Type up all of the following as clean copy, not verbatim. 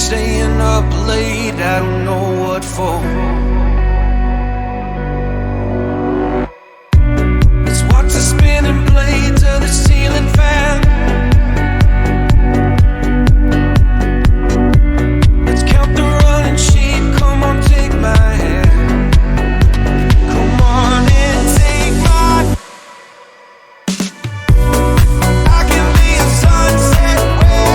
staying up late, I don't know what for. Let's watch the spinning blades of the ceiling fan. Let's count the running sheep, come on, take my hand. Come on and take my. I can be a sunset ray.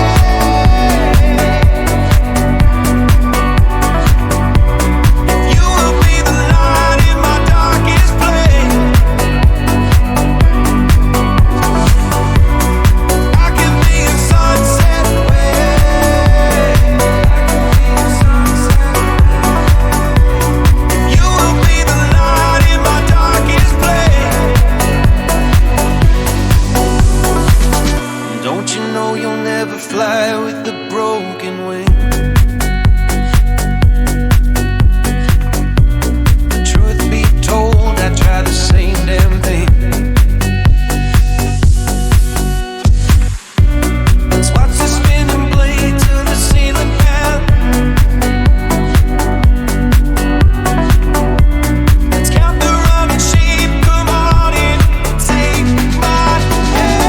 You will be the light in my darkest place. I can be a sunset ray. You will be the light in my darkest place. Don't you know you'll never fly with a broken wing? Truth be told, I try the same damn thing. Let's watch the spinning blade to the ceiling fan. Let's count the running sheep, come on in, take my hand.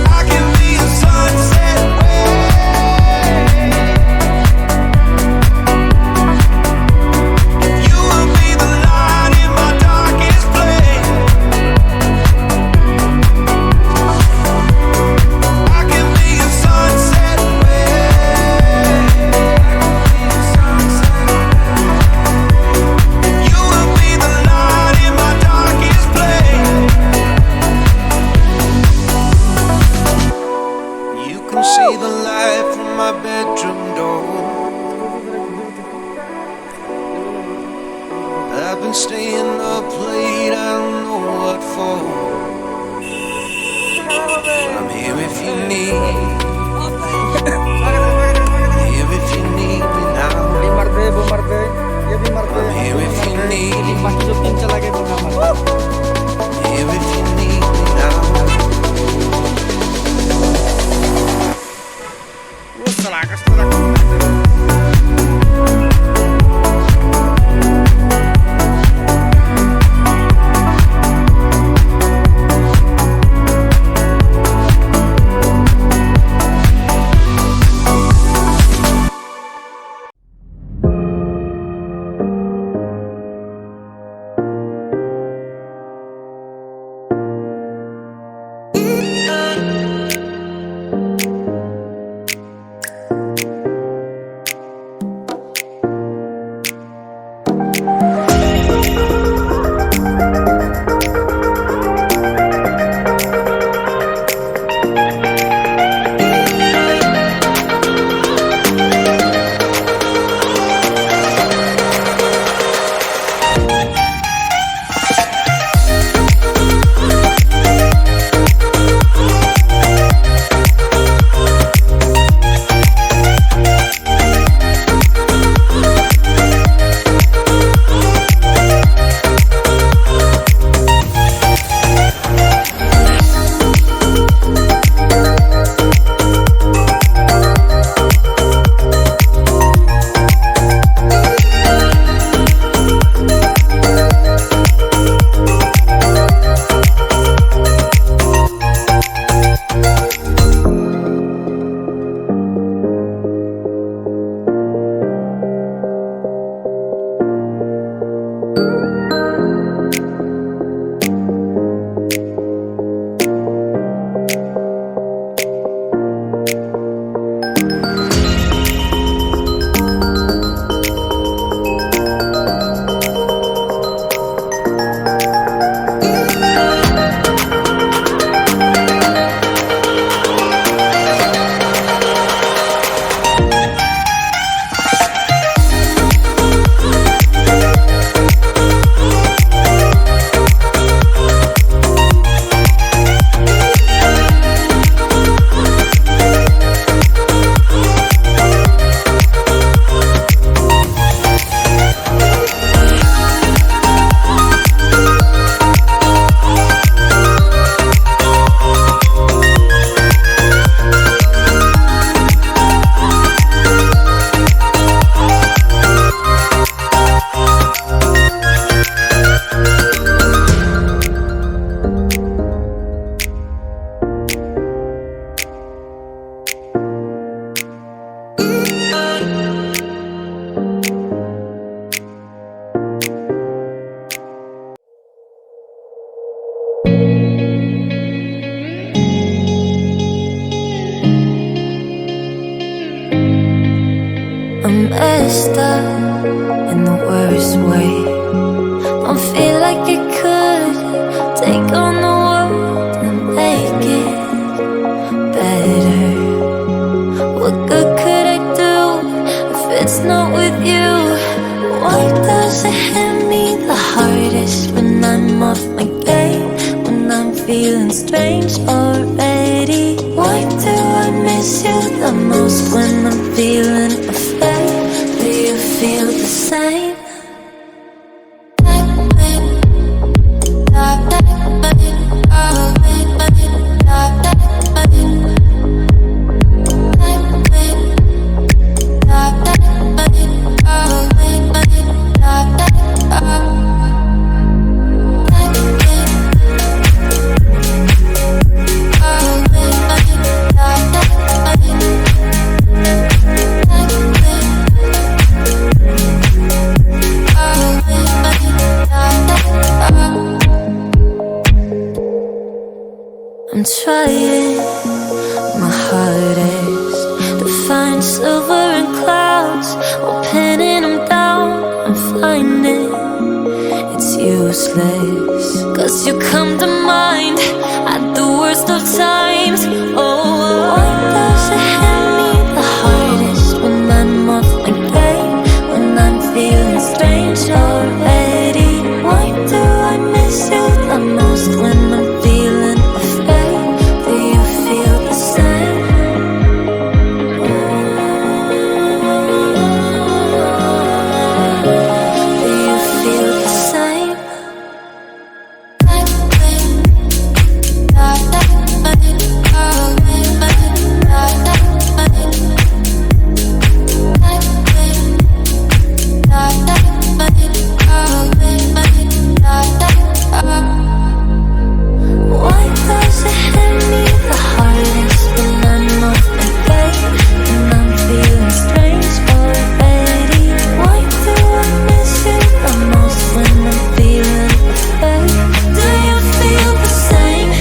I can be a sunset ray. You will be the light in my darkest place. I can be a sunset ray. You will be the light in my darkest place. You can see the light from my bedroom door. I've been staying up late, I don't know what for. I'm here if you need. Here if you need me now. I'm here if you need. Here if you need me now. messed up in the worst way. Don't feel like I could take on the world and make it better. What good could I do if it's not with you? Why does it hit me the hardest when I'm off my game? When I'm feeling strange already? Why do I miss you the most when I'm feeling afraid? Do you feel the same? I'm trying my hardest to find silver in clouds while pinning them down. I'm finding it's useless, 'cause you come to mind at the worst of times. Oh, why does it hit me the hardest when I'm off my game? When I'm feeling strange already? Why do I miss you the most when I'm feeling afraid? Do you feel the same? Do you feel the same? Why does it hit me the hardest when I'm off my game? When I'm feeling strange already? Why do I miss you the most when I'm feeling afraid? Do you feel the same?